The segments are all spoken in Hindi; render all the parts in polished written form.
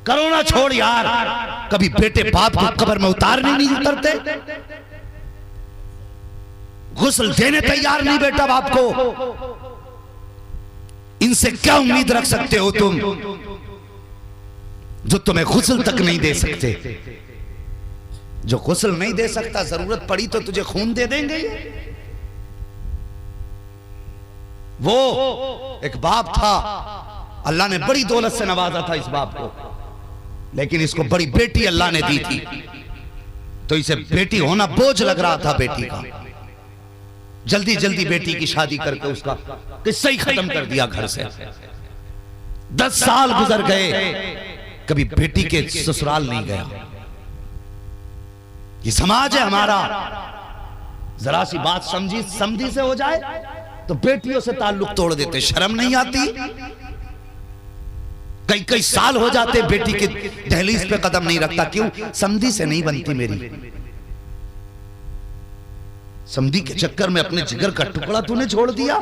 करो ना छोड़ यार। कभी बेटे बाप को कब्र में उतारने नहीं उतरते, गुस्ल देने तैयार नहीं बेटा बाप को। इनसे क्या उम्मीद रख सकते हो तुम जो तुम्हें गुस्ल तक नहीं दे सकते। जो गुस्ल नहीं दे सकता, जरूरत पड़ी तो तुझे खून दे देंगे। वो एक बाप था, अल्लाह ने बड़ी दौलत से नवाजा था इस बाप को, लेकिन इसको बड़ी बेटी अल्लाह ने दी थी, तो इसे बेटी होना बोझ लग रहा था बेटी का। जल्दी जल्दी बेटी की शादी करके उसका किस्सा ही खत्म कर दिया घर से। 10 साल गुजर गए, कभी बेटी के ससुराल नहीं गया। ये समाज है हमारा, जरा सी बात समझी से हो जाए तो बेटियों से ताल्लुक तोड़ देते। शर्म नहीं आती? कई कई साल हो जाते बेटी के दहलीज पे कदम नहीं रखता। क्यों? समधी से नहीं बनती मेरी। समधी के चक्कर में अपने जिगर का टुकड़ा तूने छोड़ दिया।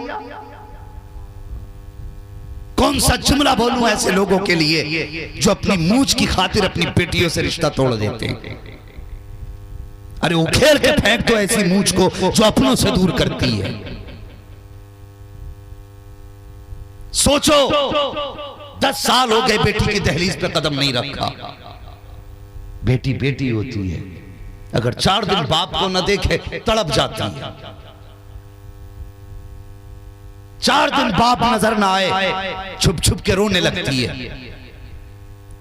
कौन सा जुमला बोलूं ऐसे लोगों के लिए जो अपनी मूंछ की खातिर अपनी बेटियों से रिश्ता तोड़ देते हैं। अरे उखेड़ के फेंक दो ऐसी मूंछ को जो अपनों से दूर करती है। सोचो, 10 साल हो गए बेटी की दहलीज पे कदम नहीं रखा। बेटी बेटी होती है, अगर 4 दिन बाप को न देखे तड़प जाती है। 4 दिन बाप नजर ना आए छुप छुप के रोने लगती है।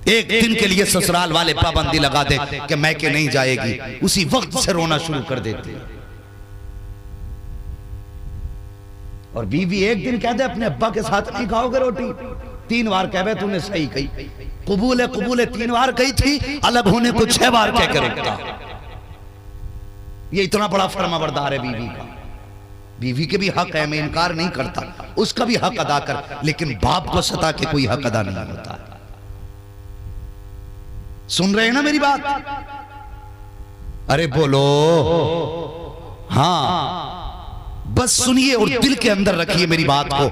एक दिन के लिए ससुराल वाले पाबंदी लगा दे कि मैके नहीं जाएगी, उसी वक्त से रोना शुरू कर देती है। और बीवी एक दिन कह दे अपने अब्बा के साथ नहीं खाओगे रोटी, 3 बार कह तूने सही कही, कबूल है 3 बार कही थी, अलग होने को 6 बार कह के रोकता। ये इतना बड़ा फरमाबरदार है बीवी का। बीवी के भी हक है, मैं इनकार नहीं करता, उसका भी हक अदा कर, लेकिन बाप को सता के कोई हक अदा नहीं होता। सुन रहे हैं ना मेरी बात? अरे बोलो हाँ, बस सुनिए और दिल के अंदर रखिए मेरी बात को।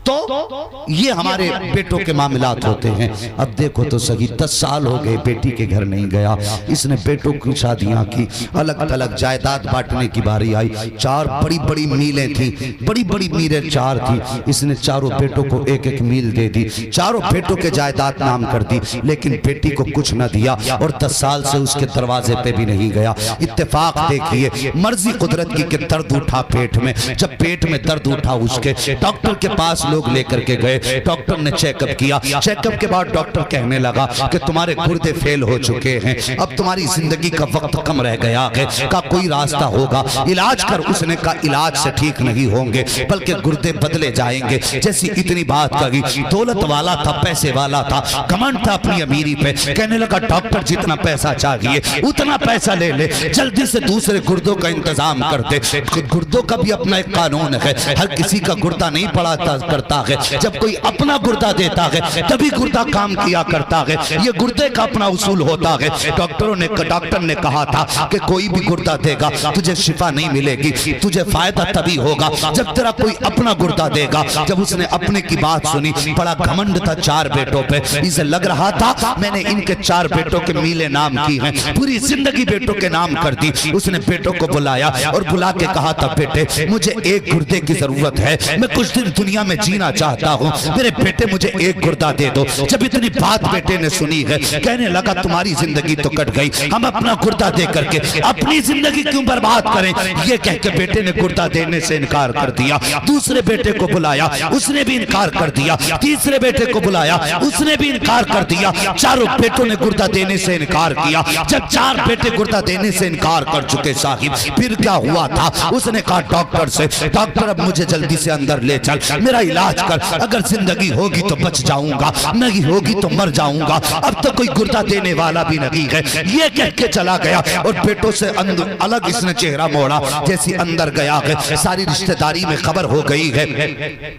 तो ये हमारे बेटों के मामलात होते हैं। अब देखो तो सही, 10 साल हो गए बेटी के घर नहीं गया। इसने बेटों की शादियां की, अलग अलग जायदाद बांटने की बारी आई। 4 बड़ी बड़ी मीलें थी, बड़ी बड़ी मीलें 4 थी। इसने चारों बेटों को एक एक मील दे दी, चारों बेटों के जायदाद नाम कर दी, लेकिन बेटी को कुछ न दिया और 10 साल से उसके दरवाजे पे भी नहीं गया। इत्तेफाक देखिए, मर्जी कुदरत की कि दर्द उठा पेट में। जब पेट में दर्द उठा उसके, डॉक्टर के पास लोग लेकर के गए। डॉक्टर ने चेकअप किया, चेकअप के बाद डॉक्टर कहने लगा कि तुम्हारे गुर्दे फेल हो चुके हैं, अब तुम्हारी जिंदगी का वक्त कम रह गया है, का कोई रास्ता होगा, इलाज कर। उसने कहा इलाज से ठीक नहीं होंगे, बल्कि गुर्दे बदले जाएंगे। जैसी इतनी बात कही, दौलत वाला था, पैसे वाला था, घमंड था अपनी अमीरी पे। कहने लगा डॉक्टर जितना पैसा चाहिए उतना पैसा ले ले, जल्दी से दूसरे गुर्दों का इंतजाम कर दे। गुर्दों का भी अपना एक कानून है, हर किसी का गुर्दा नहीं पड़ा करता है। जब कोई अपना गुर्दा देता है तभी गुर्दा काम किया करता है, ये गुर्दे का अपना उसूल होता है। डॉक्टर ने कहा था कि कोई भी गुर्दा देगा तुझे शिफा नहीं मिलेगी, तुझे फायदा तभी होगा जब तेरा कोई अपना गुर्दा देगा। जब उसने अपने की बात सुनी, बड़ा घमंड था 4 बेटों पे। इसे लग रहा था मैंने इनके 4 बेटों के मीले नाम की हैं, पूरी जिंदगी बेटों के नाम कर दी। उसने बेटों को बुलाया और बुला के कहा था बेटे मुझे एक गुर्दे की जरूरत है, मैं कुछ दिन दुनिया में जीना चाहता हूँ, मेरे बेटे मुझे एक गुर्दा दे दो। जब इतनी बात बेटे ने सुनी है, कहने लगा तुम्हारी जिंदगी तो कट गई, हम अपना गुर्दा दे करके अपनी जिंदगी क्यों बर्बाद करें। ये कह के बेटे ने गुर्दा देने से इनकार कर दिया। दूसरे बेटे को बुलाया, उसने भी इनकार कर दिया। तीसरे बेटे को बुलाया, उसने भी इनकार कर दिया। चारों बेटों ने गुर्दा देने से इनकार किया। जब 4 बेटे गुर्दा देने से इनकार कर चुके साहिब, फिर क्या हुआ था? उसने कहा डॉक्टर से, डॉक्टर अब मुझे जल्दी से अंदर ले चल, मेरा इलाज कर, अगर जिंदगी होगी तो बच जाऊंगा, नहीं होगी तो मर जाऊंगा। अब तो कोई गुर्दा देने वाला भी नहीं है। ये कह के चला गया और बेटों से अलग इसने चेहरा मोड़ा। जैसी अंदर गया है, सारी रिश्तेदारी में खबर हो गई है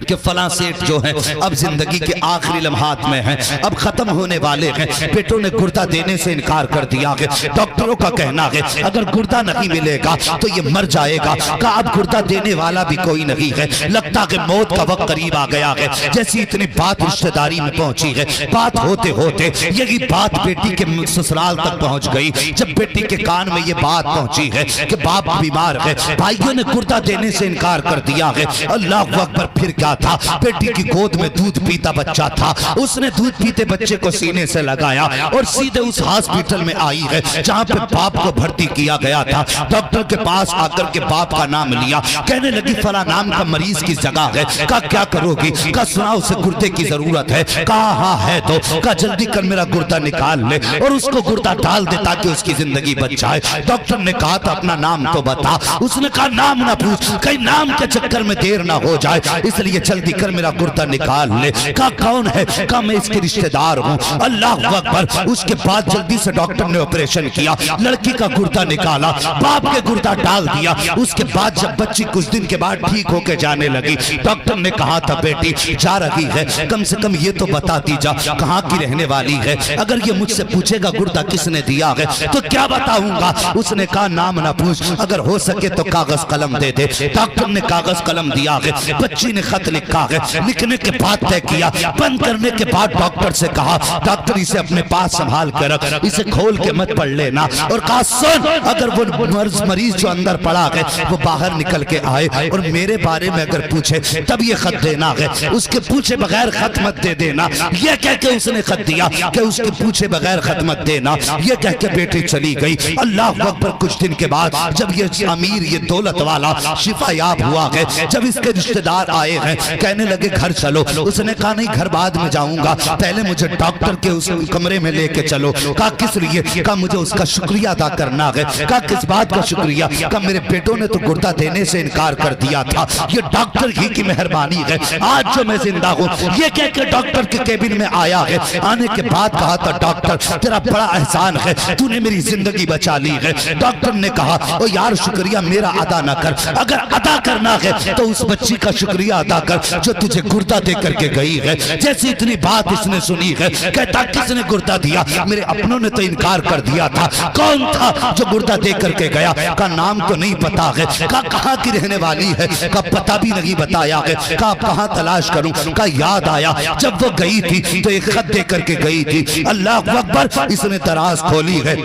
कि फलां सेठ जो है अब जिंदगी के आखिरी लम्हात में है, अब खत्म होने वाले हैं। बेटों ने गुर्दा देने से इनकार कर दिया है। डॉक्टरों का कहना है अगर गुर्दा नहीं मिलेगा तो ये मर जाएगा। का अब गुर्दा देने वाला भी कोई नहीं है, लगता है मौत का वक्त करीब करीब आ गया है। जैसी इतनी बात रिश्तेदारी में पहुंची है, बात होते होते यही बात बेटी के ससुराल तक पहुंच गई। जब बेटी के कान में ये बात पहुंची है कि बाप बीमार है, भाइयों ने गुर्दा देने से इनकार कर दिया है। अल्लाह अकबर, फिर क्या था, बेटी की गोद में दूध पीता बच्चा था। उसने दूध पीते बच्चे को सीने से लगाया और सीधे उस हॉस्पिटल में आई है जहां पे बाप को भर्ती किया गया था। डॉक्टर के पास आकर के बाप का नाम लिया, कहने लगी फला नाम का मरीज की जगह है। का क्या करोगी? का सुना उसे गुर्दे की जरूरत है। कहा हाँ है तो का जल्दी कर मेरा गुर्दा निकाल ले और उसको गुर्दा डाल दे ताकि उसकी जिंदगी बच जाए। डॉक्टर ने कहा था अपना नाम तो बता। उसने कहा नाम ना पूछ, कहीं नाम के चक्कर में देर ना हो जाए, इसलिए जल्दी कर मेरा गुर्दा निकाल ले। कहा कौन है? कहा मैं इसके रिश्तेदार हूँ। अल्लाह अकबर। उसके बाद जल्दी से डॉक्टर ने ऑपरेशन किया, लड़की का गुर्दा निकाला, बाप के गुर्दा डाल दिया। उसके बाद जब बच्ची कुछ दिन के बाद ठीक होके जाने लगी, डॉक्टर ने कहा था बेटी जा रही है, कम से कम ये तो बताती जा कहाँ की रहने वाली है। अगर ये मुझसे पूछेगा गुर्दा किसने दिया है तो क्या बताऊंगा? उसने कहा नाम ना पूछ, अगर हो सके तो कागज कलम दे दे। डॉक्टर ने कागज कलम दिया है, बच्ची ने खत लिखा है। लिखने के बाद तय किया, बंद करने के बाद डॉक्टर से कहा डॉक्टर इसे अपने पास संभाल कर रख, इसे खोल के मत पढ़ लेना। और कहा सुन, अगर वो मरीज जो अंदर पड़ा है वो बाहर निकल के आए और मेरे बारे में अगर पूछे तब ये खत देना है, उसके पूछे बगैर खत मत दे देना। ये कह के उसने खत दिया कि उसके पूछे बगैर खत मत देना। ये कह के बेटी चली गई। अल्लाह अकबर। कुछ दिन के बाद जब ये अमीर, ये दौलत वाला शिफायाब हुआ है, जब इसके रिश्तेदार आए हैं, कहने लगे घर चलो। उसने कहा नहीं, घर बाद में जाऊंगा, पहले मुझे डॉक्टर के उस कमरे में लेके चलो। कहा किस लिए? कहा मुझे उसका शुक्रिया अदा करना है। कहा किस बात का शुक्रिया? कहा मेरे बेटों ने तो गुर्दा देने से इनकार कर दिया था, ये डॉक्टर ही की मेहरबानी है आज जो मैं जिंदा हूँ। ये कह के डॉक्टर के केबिन में आया है। आने के बाद कहा था डॉक्टर तेरा बड़ा एहसान है, तूने मेरी जिंदगी बचा ली है। डॉक्टर ने कहा ओ यार शुक्रिया मेरा अदा ना कर, अगर अदा करना है तो उस बच्ची का शुक्रिया अदा कर जो तुझे गुर्दा दे करके गई है। जैसे इतनी बात इसने सुनी है, कहता किसने गुर्दा दिया? मेरे अपनों ने तो इनकार कर दिया था। कौन था जो गुर्दा दे करके गया? का नाम तो नहीं पता है। का कहाँ की रहने वाली है? का पता भी नहीं बताया है। का कहाँ तलाश करूं? का याद आया जब वो गई थी तो एक खत दे करके गई थी। अल्लाह अकबर। इसने दराज खोली है,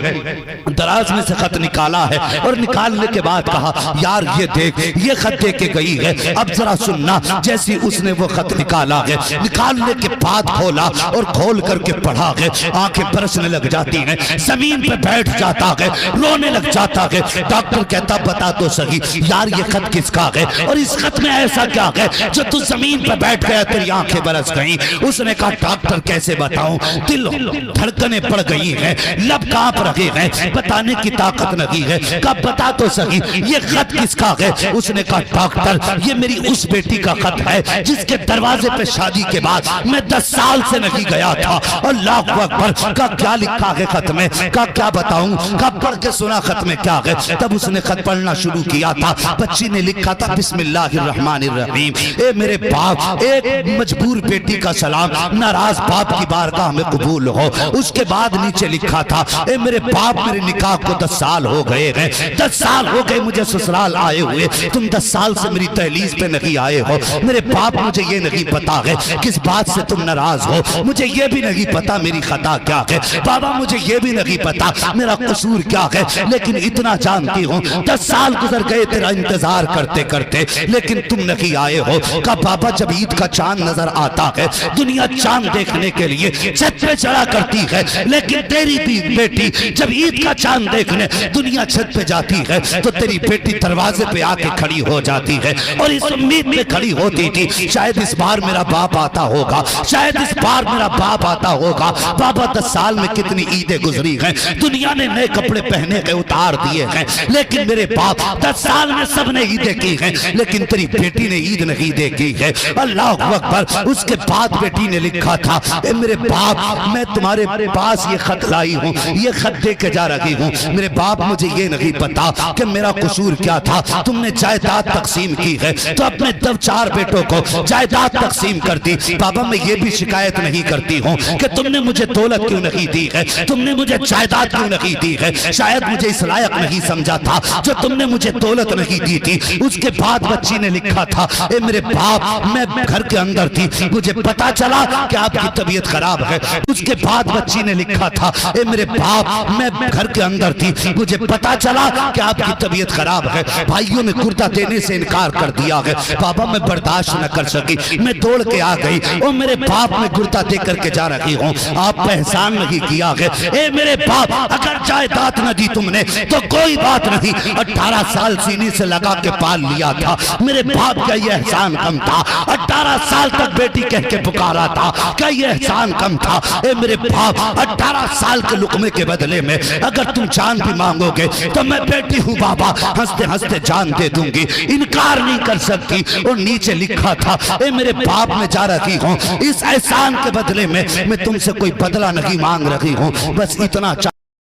दराज में से खत निकाला है और निकालने के बाद कहा यार ये देख, ये खत दे के गई है, अब जरा सुनना। जैसे उसने वो खत निकाला है, निकालने के बाद खोला और खोल करके पढ़ा है, आंखें बरसने लग जाती हैं, जमीन पे बैठ जाता है, रोने लग जाता है। डॉक्टर कहता बता तो सही यार ये खत किसका है और इस खत में ऐसा क्या है जो तू जमीन पे बैठ गया, तेरी आंखें बरस गई। उसने कहा डॉक्टर कैसे बताऊं, दिल धड़कने पड़ गई हैं, लब कांप रहे हैं, बताने की ताकत नहीं है। कहा बता तो सही ये खत किसका है? उसने कहा डॉक्टर ये मेरी उस बेटी का खत है जिसके दरवाजे पे शादी के बाद मैं 10 साल से नहीं गया था। अल्लाह अकबर। का क्या लिखा है खत में? का क्या बताऊं? का पढ़ के सुना खत में क्या है। तब उसने खत पढ़ना शुरू किया था। बच्ची ने लिखा था बिस्मिल्लाहिर्रहमानिर्रहीम, ए मेरे बाप, एक मजबूर बेटी का सलाम, नाराज बाप की बारगाह में कबूल हो। उसके बाद नीचे लिखा था ए मेरे बाप, मेरे निकाह को 10 साल हो गए हैं, 10 साल हो गए मुझे ससुराल आए हुए, तुम 10 साल से मेरी दहलीज पे नहीं आए हो। मेरे बाप मुझे ये नहीं पता है किस बात से तुम नाराज हो, मुझे ये भी नहीं पता मेरी खता क्या है। बाबा मुझे ये भी नहीं पता मेरा कसूर क्या है, लेकिन इतना जानती हूँ 10 साल गुजर गए तेरा इंतजार करते करते, लेकिन तुम नहीं आए हो। का बाबा जब ईद का चांद नजर आता है दुनिया चांद देखने के लिए छत पे चढ़ा करती है, लेकिन तेरी बेटी जब ईद का चांद देखने दुनिया छत पे जाती है तो तेरी बेटी दरवाजे पे आके खड़ी हो जाती है और इस उम्मीद में खड़ी होती थी शायद इस बार मेरा बाप आता होगा, शायद इस बार मेरा बाप आता होगा। बाबा 10 साल में कितनी ईदें गुजरी हैं, दुनिया ने नए कपड़े पहने के उतार दिए हैं, लेकिन मेरे बाप 10 साल में सबने ईदें की हैं, लेकिन तेरी बेटी ने ईद नहीं देखी है। अल्लाह अकबर। उसके बाद बेटी ने लिखा था ए मेरे बाप, मैं तुम्हारे पास ये खत लाई हूँ, ये खत दे के जा रही हूँ। मेरे बाप मुझे ये नहीं पता कि मेरा कसूर क्या था, तुमने जायदाद तकसीम की है तो अपने 4 बेटों को जायदाद तकसीम कर दी। बाबा मैं ये भी शिकायत नहीं करती हूँ कि तुमने मुझे दौलत क्यों नहीं दी है, तुमने मुझे जायदाद क्यों नहीं दी है, शायद मुझे इस लायक नहीं समझा था जो तुमने मुझे दौलत नहीं दी थी। उसके बाद बच्ची ने लिखा था ए मेरे बाप, मैं घर के अंदर थी, मुझे पता चला कि आपकी तबीयत खराब है। उसके बाद बच्ची ने लिखा था, ए मेरे बाप, मैं घर के अंदर थी, मुझे पता चला कि आपकी तबीयत खराब है। भाइयों ने कुर्ता देने से इनकार कर दिया है। बाबा मैं बर्दाश्त न कर सकी, मैं दौड़ के आ गई और मेरे बाप में कुर्ता दे करके जा रही हूँ, आप एहसान नहीं किया है। ए मेरे बाप, अगर जायदाद न दी तुमने तो कोई बात नहीं, 18 साल सीने से लगा के पाल लिया था, मेरे बाप का ये एहसान कम था। 18 साल तक बेटी कह के पुकारा था, क्या ये एहसान कम था? ए मेरे बाप, 18 साल के लुकमे के बदले में अगर तुम जान भी मांगोगे तो मैं बेटी हूँ बाबा, हंसते हंसते जान दे दूंगी, इनकार नहीं कर सकती। और नीचे लिखा था, ए मेरे बाप मैं जा रही हूँ, इस एहसान के बदले में मैं तुमसे कोई बदला नहीं मांग रही हूँ, बस इतना।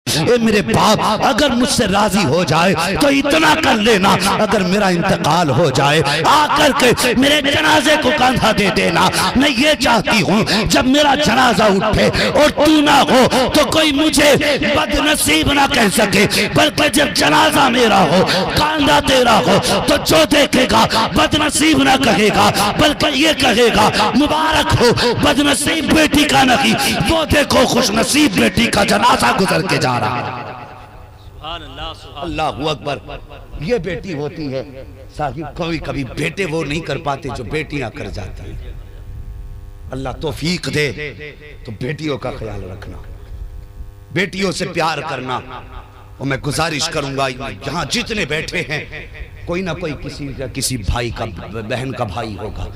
ए मेरे बाप, अगर मुझसे राजी हो जाए तो इतना कर लेना, अगर मेरा इंतकाल हो जाए आकर के मेरे जनाजे को कंधा दे देना। मैं ये चाहती हूँ जब मेरा जनाजा उठे और तू ना हो तो कोई मुझे बदनसीब ना कह सके, बल्कि जब जनाजा मेरा हो, कंधा तेरा हो, तो जो देखेगा बदनसीब ना कहेगा, बल्कि ये कहेगा मुबारक हो बदनसीब बेटी का नहीं, वो देखो खुश नसीब बेटी का जनाजा गुजर के जा रहा। अल्लाहू अकबर। ये बेटी होती है साहिब, कभी कभी बेटे वो नहीं कर पाते जो बेटियां कर जाती हैं। अल्लाह तौफीक दे तो बेटियों का ख्याल रखना, बेटियों से प्यार करना। और मैं गुजारिश करूंगा यहाँ जितने बैठे हैं, कोई ना कोई किसी भाई का, बहन का भाई होगा,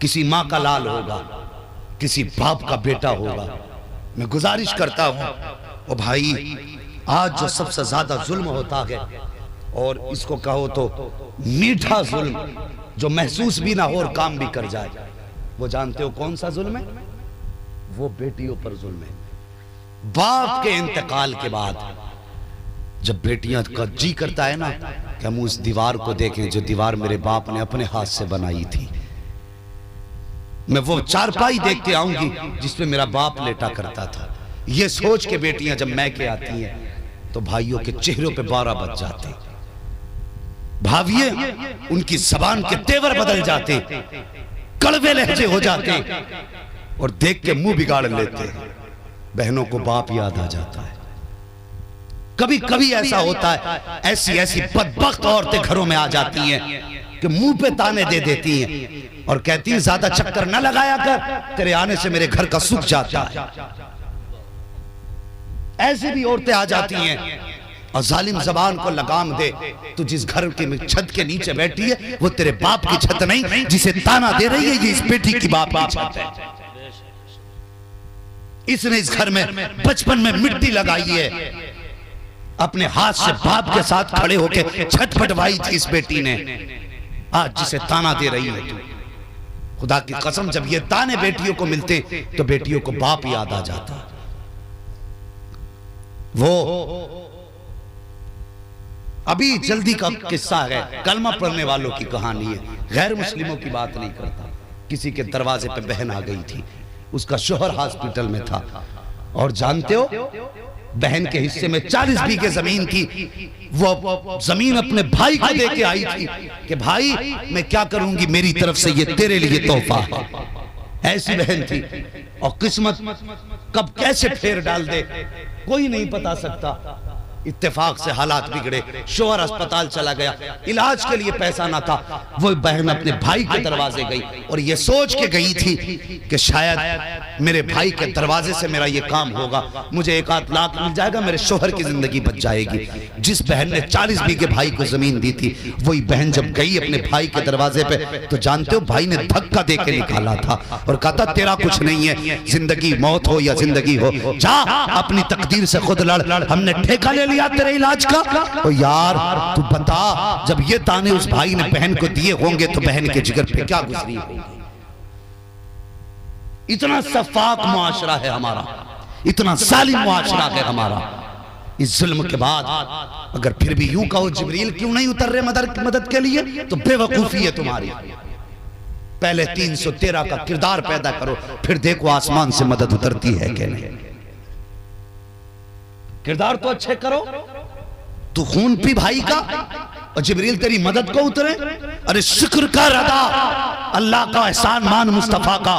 किसी माँ का लाल होगा, किसी बाप का बेटा होगा। मैं गुजारिश करता हूँ ओ भाई, आज जो सबसे ज्यादा जुल्म होता है, और इसको कहो तो मीठा जुल्म, जो महसूस भी ना हो और काम भी कर जाए, वो जानते हो कौन सा जुल्म है? वो बेटियों पर जुल्म है। बाप के इंतकाल के बाद जब बेटियां का जी करता है ना कि हम उस दीवार को देखें जो दीवार मेरे बाप ने अपने हाथ से बनाई थी, मैं वो चारपाई देख के आऊंगी जिसपे मेरा बाप लेटा करता था। ये सोच के बेटियां जब मैके आती हैं तो भाइयों के चेहरों पे 12 बज जाते, भाविये उनकी जबान के तेवर बदल जाते, कड़वे लहजे हो जाते, और देख के मुंह बिगाड़ लेते। बहनों को बाप याद आ जाता है। कभी कभी ऐसा होता है, ऐसी ऐसी बदबख्त औरतें घरों में आ जाती हैं कि मुंह पे ताने दे देती हैं और कहती हैं ज्यादा चक्कर न लगाया कर, तेरे आने से मेरे घर का सुख जाता है। ऐसे भी औरतें आ जाती हैं और जालिम जबान को लगाम दे, तू जिस घर के छत के नीचे बैठी है वो तेरे बाप की छत नहीं, जिसे ताना दे रही है ये इस बेटी की बाप की छत है। इसने इस घर में बचपन में मिट्टी लगाई है, अपने हाथ से बाप के साथ खड़े होकर छत फटवाई थी इस बेटी ने, आज जिसे ताना दे रही है तू। खुदा की कसम, जब ये ताने बेटियों को मिलते तो बेटियों को बाप याद आ जाता। वो अभी जल्दी का किस्सा है, कलमा पढ़ने वालों की कहानी है, गैर मुस्लिमों की बात नहीं करता। किसी के दरवाजे पे बहन आ गई थी, उसका शोहर हॉस्पिटल में था, और जानते हो बहन के हिस्से में 40 बीघे जमीन थी। वो जमीन अपने भाई को दे के आई थी कि भाई मैं क्या करूंगी, मेरी तरफ से ये तेरे लिए तोहफा है। ऐसी बहन थी, और किस्मत कब कैसे फेर डाल दे कोई नहीं बता सकता। इत्तेफाक से हालात बिगड़े, शोहर अस्पताल चला गया, इलाज के लिए पैसा ना था, वो बहन अपने भाई के दरवाजे गई और ये सोच के गई थी कि शायद मेरे भाई के दरवाजे से मेरा ये काम होगा, मुझे 1-8 लाख मिल जाएगा, मेरे शोहर की जिंदगी बच जाएगी। जिस बहन ने 40 बीघे भाई को जमीन दी थी, वही बहन जब गई अपने भाई के दरवाजे पे तो जानते हो भाई ने धक्का दे के निकाला था और कहा था तेरा कुछ नहीं है, जिंदगी मौत हो या जिंदगी हो, जा अपनी तकदीर से खुद लड़, हमने ठेका ले लिया तेरे इलाज का। तो यार तू बता, जब ये ताने उस भाई ने बहन को दिए होंगे तो बहन के जिगर पे क्या गुजरी होगी। इतना सफाक मुआशरा है हमारा, इतना जालिम मुआशरा है हमारा। इस जुल्म के बाद अगर फिर भी यूं कहो जिब्रील क्यों नहीं उतर रहे मदद के लिए, तो बेवकूफी है तुम्हारी। पहले 313 का किरदार पैदा करो, फिर देखो आसमान से मदद उतरती है कि नहीं। किरदार तो अच्छे करो, तू खून पी भाई का, और जिब्रील तेरी मदद को उतरे। अरे शुक्र कर अदा अल्लाह का एहसान मान मुस्तफा का,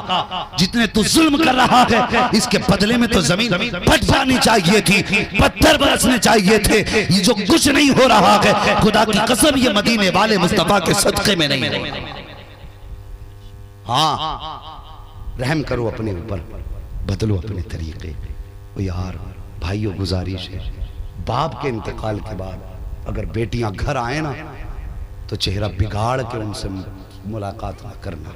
जितने तू जुल्म कर रहा है इसके बदले में तो जमीन फट जानी चाहिए थी, पत्थर बरसने चाहिए थे। ये जो कुछ नहीं हो रहा है खुदा की कसम ये मदीने वाले मुस्तफा के सदके में नहीं है। हाँ रहम करो अपने ऊपर, बदलो अपने तरीके। ओ यार भाइयों गुजारिश है, बाप के इंतकाल के बाद अगर बेटियां घर आए ना तो चेहरा बिगाड़ के उनसे मुलाकात ना करना।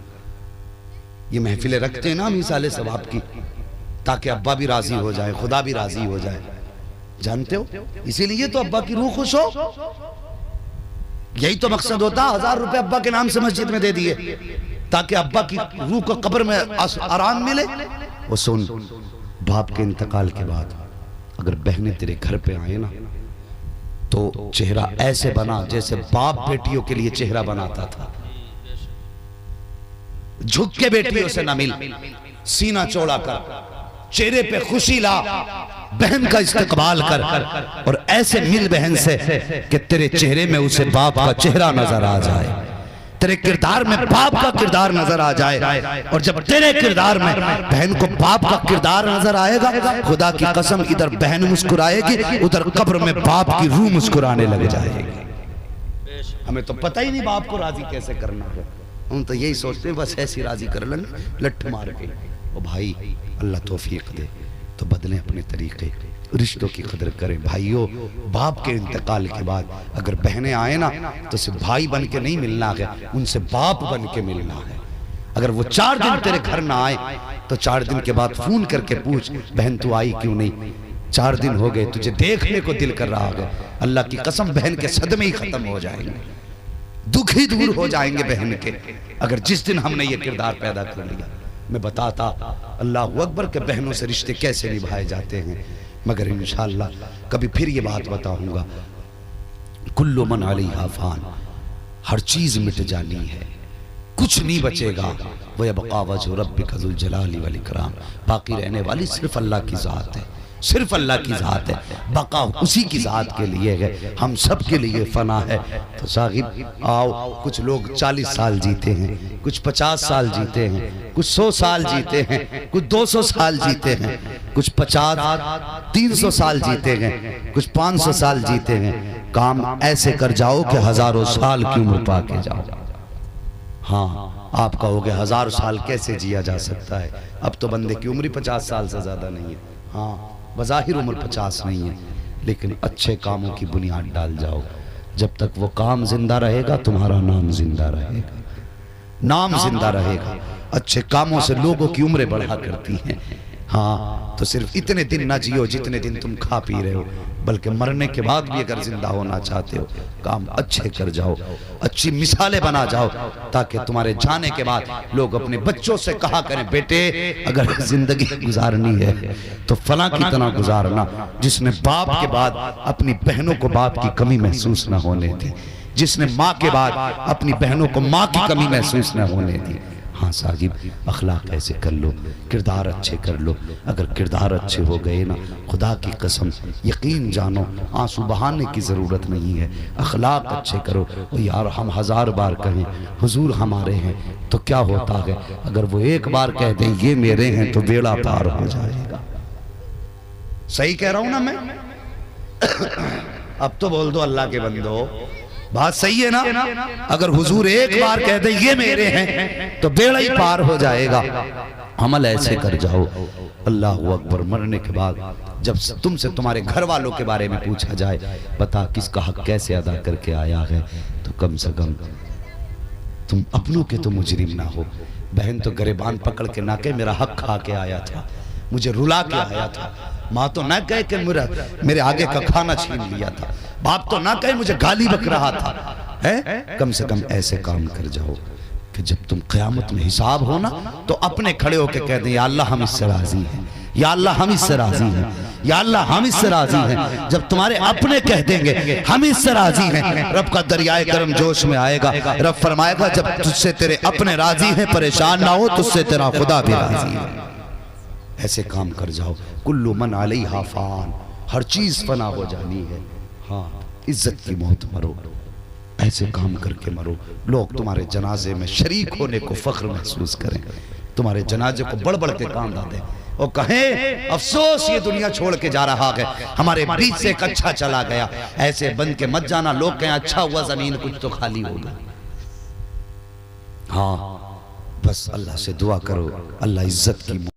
ये महफिलें रखते हैं ना हम इसाले सवाब की, ताकि अब्बा भी राजी हो जाए, खुदा भी राजी हो जाए, जानते हो। इसीलिए तो अब्बा की रूह खुश हो, यही तो मकसद होता। 1000 रुपए अब्बा के नाम से मस्जिद में दे दिए ताकि अब्बा की रूह को कब्र में आराम मिले। वो सुन, बाप के इंतकाल के बाद अगर बहनें तेरे घर पे आए ना तो चेहरा ऐसे बना जैसे बाप बेटियों के लिए चेहरा बनाता था। झुक के बेटियों से ना मिल, सीना चौड़ा कर, चेहरे पे खुशी ला, बहन का इस्तकबाल कर और ऐसे मिल बहन से कि तेरे चेहरे में उसे बाप का चेहरा नजर आ जाए, तेरे किरदार में बाप का किरदार नजर आ जाए। और जब तेरे किरदार में बहन को बाप का किरदार नजर आएगा, खुदा की कसम इधर बहन मुस्कुराएगी, उधर कब्र में बाप की रूह मुस्कुराने लग जाएगी। हमें तो पता ही नहीं बाप को राजी कैसे करना है, हम तो यही सोचते हैं बस ऐसी राजी कर लेंगे लठ मार के। ओ भाई अल्लाह तौफीक दे तो बदलें अपने तरीके, रिश्तों की कदर करें। भाइयों बाप के इंतकाल के बाद अगर बहनें आए ना तो सिर्फ भाई बन के नहीं मिलना है, उनसे बाप बन के मिलना है। अगर वो 4 दिन तेरे घर ना आए तो 4 दिन के बाद फोन करके पूछ बहन तू आई क्यों नहीं, 4 दिन हो गए तुझे देखने को दिल कर रहा है। अल्लाह की कसम बहन के सदमे ही खत्म हो जाएंगे, दुख ही दूर हो जाएंगे बहन के, अगर जिस दिन हमने ये किरदार पैदा कर लिया। मैं बताता अल्लाह अकबर के बहनों से रिश्ते कैसे निभाए जाते हैं, मगर इंशाअल्लाह कभी फिर ये बात बताऊंगा। कुल्लु मन अलैहा फान, हर चीज मिट जानी है, कुछ नहीं बचेगा। वह बका वजह रब्बिका ज़ुल जलाली वल इकराम, बाकी रहने वाली सिर्फ अल्लाह की ज़ात है, सिर्फ अल्लाह की ज़ात है, बका उसी की ज़ात के लिए है, हम सब के लिए फना है। तो साहिब आओ, कुछ लोग 40 साल जीते हैं, कुछ 50 साल जीते हैं, कुछ 100 साल जीते हैं, कुछ 200 साल जीते हैं, कुछ 300 साल जीते हैं, कुछ 500 साल जीते हैं। काम ऐसे कर जाओ कि हजारों साल की उम्र पा के जाओ। हाँ आप कहोगे 1000 साल कैसे जिया जा सकता है, अब तो बंदे की उम्र 50 साल से ज्यादा नहीं है। हाँ बज़ाहिर उम्र 50 नहीं है, लेकिन अच्छे कामों की बुनियाद डाल जाओ, जब तक वो काम जिंदा रहेगा तुम्हारा नाम जिंदा रहेगा, नाम जिंदा रहेगा। अच्छे कामों से लोगों की उम्रें बढ़ा करती हैं। हाँ तो सिर्फ इतने दिन ना जियो जितने दिन तुम खा पी रहे हो, बल्कि मरने के बाद भी अगर जिंदा होना चाहते हो काम अच्छे कर जाओ, अच्छी मिसालें बना जाओ, ताकि तुम्हारे जाने के बाद लोग अपने बच्चों से कहा करें बेटे अगर जिंदगी गुजारनी है तो फला की तरह गुजारना, जिसने बाप के बाद अपनी बहनों को बाप की कमी महसूस न होने दी, जिसने माँ के बाद अपनी बहनों को माँ की कमी महसूस न होने दी। हाँ साहिब अखलाक ऐसे कर लो, किरदार अच्छे कर लो। अगर किरदार अच्छे हो गए ना, खुदा की कसम यकीन जानो आंसू बहाने की ज़रूरत नहीं है। अखलाक अच्छे करो। और यार हम 1000 बार कहें हुजूर हमारे हैं तो क्या होता है, अगर वो एक बार कह दें ये मेरे हैं तो बेड़ा पार हो जाएगा। सही कह रहा हूं ना मैं? अब तो बोल दो अल्लाह के बंदो, बात सही है ना? अगर हुजूर एक बार कह दे ये मेरे हैं तो बेड़ा ही पार हो जाएगा। अमल ऐसे कर जाओ। अल्लाह अकबर। मरने के बाद जब तुमसे तुम्हारे घर वालों के बारे में पूछा जाए, बता किसका हक कैसे अदा करके आया है, तो कम से कम तुम अपनों के तो मुजरिम ना हो। बहन तो गरेबान पकड़ के ना कहे मेरा हक खा के आया था, मुझे रुला के आया था। माँ तो ना कहे कि मेरे आगे का खाना छीन लिया था। बाप तो ना कहे मुझे गाली बक रहा था। है कम से कम ऐसे काम कर जाओ कि जब तुम क़यामत में हिसाब हो ना तो अपने खड़े होके कह दें या अल्लाह हम इससे राजी हैं, या अल्लाह हम इससे राजी हैं, या अल्लाह हम इससे राजी हैं। जब तुम्हारे अपने कह देंगे हम इससे राजी हैं, रब का दरियाए करम जोश में आएगा। रब फरमाएगा जब तुझसे तेरे अपने राजी हैं परेशान ना हो, तुझसे तेरा खुदा भी राजी है। ऐसे काम कर जाओ। कुल्लु मन अलैहा फान, हर चीज फना हो जानी है। हाँ इज्जत की मौत मरो, ऐसे काम करके मरो, लोग तुम्हारे जनाजे में शरीक होने को फख्र महसूस करें, तुम्हारे जनाजे को बढ़ बढ़ के कांदा दें और कहें अफसोस ये दुनिया छोड़ के जा रहा है, हमारे बीच से एक अच्छा चला गया। ऐसे बन के मत जाना, लोग कहें अच्छा हुआ जमीन कुछ तो खाली होगा। हाँ, बस अल्लाह से दुआ करो, अल्लाह इज्जत की।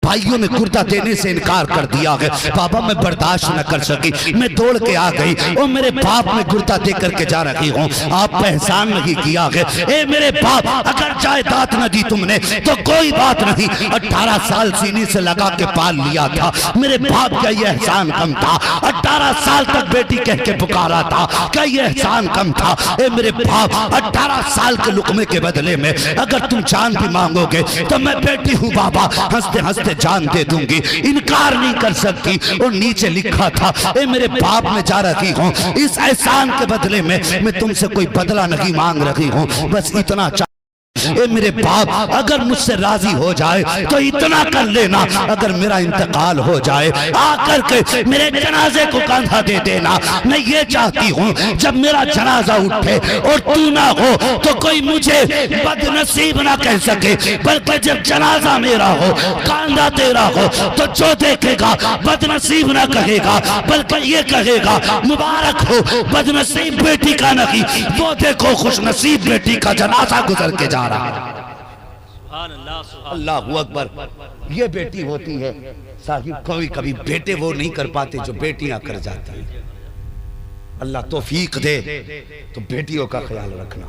भाइयों ने कुर्ता देने से इनकार कर दिया है, बाबा मैं बर्दाश्त न कर सकी, मैं दौड़ के आ गई और मेरे बाप में कुर्ता दे करके जा रही हूँ, आप एहसान नहीं किया है। ए मेरे बाप, अगर जायदाद न दी तुमने तो कोई बात नहीं, 18 साल सीने से लगा के पाल लिया था, मेरे बाप का ये एहसान कम था, 18 साल तक बेटी कह के पुकारा था, क्या ये एहसान कम था? ए मेरे बाप, 18 साल के लुकमे के बदले में अगर तुम जान भी मांगोगे तो मैं बेटी हूँ बाबा, हंसते हंसते जान दे दूंगी, इनकार नहीं कर सकती। और नीचे लिखा था ए मेरे बाप में जा रही हूँ, इस एहसान के बदले में मैं तुमसे कोई बदला नहीं मांग रही हूँ, बस इतना ए मेरे बाप अगर मुझसे राजी हो जाए तो इतना कर लेना, अगर मेरा इंतकाल हो जाए आकर के मेरे जनाजे को कंधा दे देना। मैं ये चाहती हूँ जब मेरा जनाजा उठे और तू ना हो तो कोई मुझे बदनसीब ना कह सके, बल्कि जब जनाजा मेरा हो कंधा तेरा हो तो जो देखेगा बदनसीब ना कहेगा, बल्कि ये कहेगा मुबारक हो बदनसीब बेटी का नहीं, वो देखो खुशनसीब बेटी का जनाजा गुजर के जा रहा। अल्लाह अकबर। ये बेटी होती है साहिब, कभी कभी बेटे वो नहीं कर पाते जो बेटियां कर जाती हैं। अल्लाह तौफीक दे तो बेटियों का ख्याल रखना,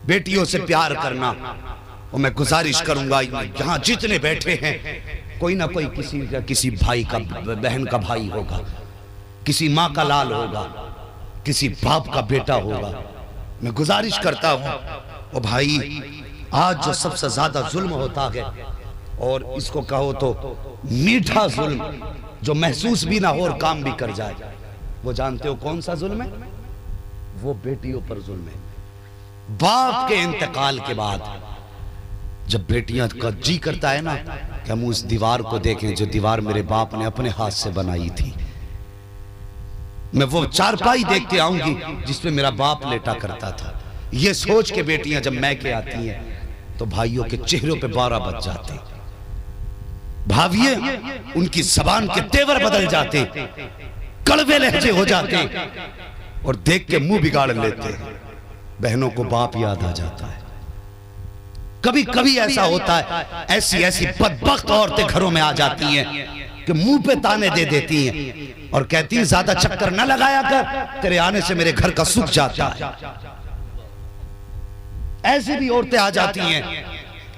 बेटियों से प्यार करना। और मैं गुजारिश करूंगा यहाँ जितने बैठे हैं कोई ना कोई किसी भाई का, बहन का भाई होगा, किसी माँ का लाल होगा, किसी बाप का बेटा होगा। मैं गुजारिश करता हूँ ओ भाई, आज जो सबसे ज्यादा जुल्म होता है और इसको कहो तो मीठा जुल्म जो महसूस भी ना हो और काम भी कर जाए, वो जानते हो कौन सा जुल्म है? वो बेटियों पर जुल्म है। बाप के इंतकाल के बाद जब बेटियां का जी करता है ना कि हम उस दीवार को देखें जो दीवार मेरे बाप ने अपने हाथ से बनाई थी, मैं वो चारपाई देख के आऊंगी जिसपे मेरा बाप लेटा करता था। ये सोच के बेटियां जब मैके आती हैं तो भाइयों के चेहरों पे 12 बज जाते, भाविये उनकी जबान के तेवर बदल जाते, कड़वे लहजे हो जाते और देख के मुंह बिगाड़ लेते। बहनों को बाप याद आ जाता है। कभी कभी ऐसा होता है, ऐसी ऐसी बदबख्त औरतें घरों में आ जाती हैं कि मुंह पे ताने दे देती हैं और कहती हैं ज्यादा चक्कर न लगाया कर, तेरे आने से मेरे घर का सुख जाता है। ऐसी भी औरतें आ जाती हैं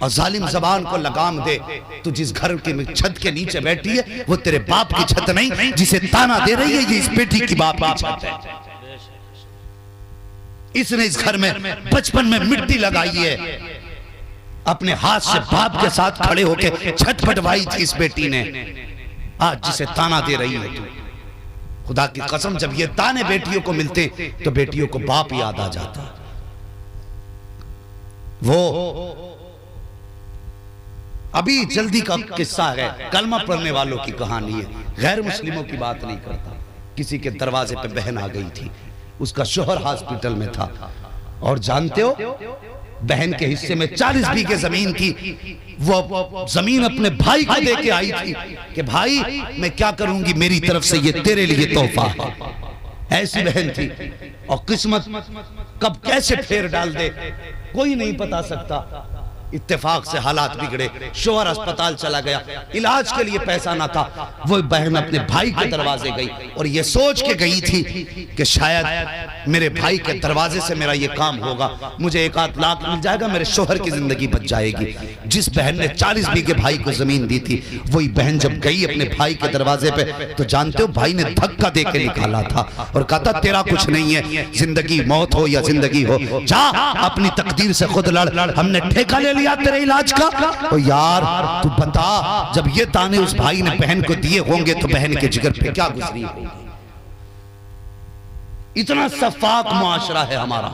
और जालिम जबान को लगाम दे, तू जिस घर के छत के नीचे बैठी है वो तेरे बाप की छत नहीं, जिसे ताना दे रही है ये इस बेटी की बाप की छत है। इसने इस घर में बचपन में मिट्टी लगाई है, अपने हाथ से बाप के साथ खड़े होकर छत पटवाई थी इस बेटी ने, आज जिसे ताना दे रही है तू। खुदा की कसम जब ये ताने बेटियों को मिलते तो बेटियों को बाप याद आ जाता। वो अभी जल्दी का किस्सा है, कलमा पढ़ने वालों की कहानी है, गैर मुस्लिमों की बात नहीं करता। किसी के दरवाजे पे बहन आ गई थी, उसका शोहर हॉस्पिटल में था और जानते हो बहन के हिस्से में 40 बीघे जमीन थी। वो जमीन अपने भाई को दे के आई थी कि भाई मैं क्या करूंगी, मेरी तरफ से ये तेरे लिए तोहफा है। ऐसी बहन थी और किस्मत कब कैसे फेर डाल दे कोई नहीं बता सकता। इत्तेफाक से हालात बिगड़े, शोहर अस्पताल चला गया, इलाज के लिए पैसा ना था, वो बहन अपने भाई के दरवाजे गई और ये सोच के गई थी कि शायद मेरे भाई के दरवाजे से मेरा ये काम होगा, मुझे 1-8 लाख मिल जाएगा, मेरे शोहर की जिंदगी बच जाएगी। जिस बहन ने 40 बीघे भाई को जमीन दी थी, वही बहन जब गई अपने भाई के दरवाजे पे तो जानते हो भाई ने धक्का दे के निकाला था और कहा था तेरा कुछ नहीं है, जिंदगी मौत हो या जिंदगी हो, जा अपनी तकदीर से खुद लड़, हमने ठेका ले लिया तेरे इलाज का। तो यार तू बता, जब ये ताने उस भाई ने बहन को दिए होंगे तो बहन के जिगर पे क्या गुजरी होगी। इतना सफाक मुआशरा है हमारा,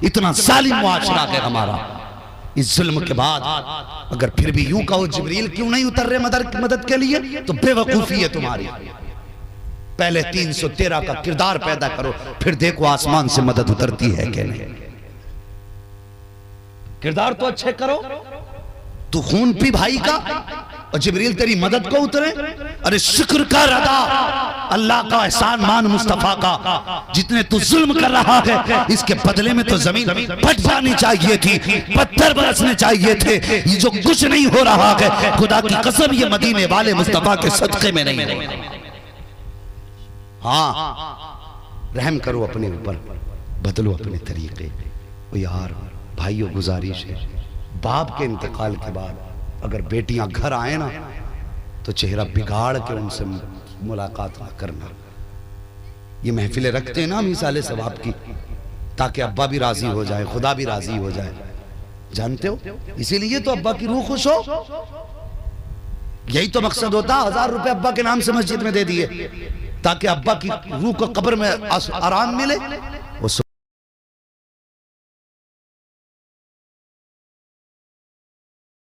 इतना जालिम मुआशरा है हमारा। इस जुल्म के बाद अगर फिर भी यूं कहो जिब्रील क्यों नहीं उतर रहे मदद के लिए, तो बेवकूफी है तुम्हारी। पहले 313 का किरदार पैदा करो, फिर देखो आसमान से मदद उतरती है कि नहीं। किरदार तो अच्छे करो, तू खून पी भाई का और जिब्रील तेरी मदद को उतरे। अरे शुक्र कर अदा अल्लाह का, एहसान मान मुस्तफा का। जितने तू जुल्म कर रहा है इसके बदले में तो जमीन फट जानी चाहिए थी, पत्थर बरसने चाहिए थे। ये जो कुछ नहीं हो रहा है खुदा की कसम ये मदीने वाले मुस्तफा के सदके में नहीं है। हाँ, रहम करो अपने ऊपर, बदलो अपने तरीके। ओ यार भाइयों, गुजारिश है, बाप के इंतकाल के बाद अगर बेटियां घर आए ना तो चेहरा बिगाड़ के उनसे मुलाकात ना करना। ये महफिलें रखते हैं ना हम इसाले सवाब की, ताकि अब्बा भी राजी हो जाए, खुदा भी राजी हो जाए, जानते हो। इसीलिए तो अब्बा की रूह खुश हो, यही तो मकसद होता। 1000 रुपए अब्बा के नाम से मस्जिद में दे दिए ताकि अब्बा की रूह को कब्र में आराम मिले।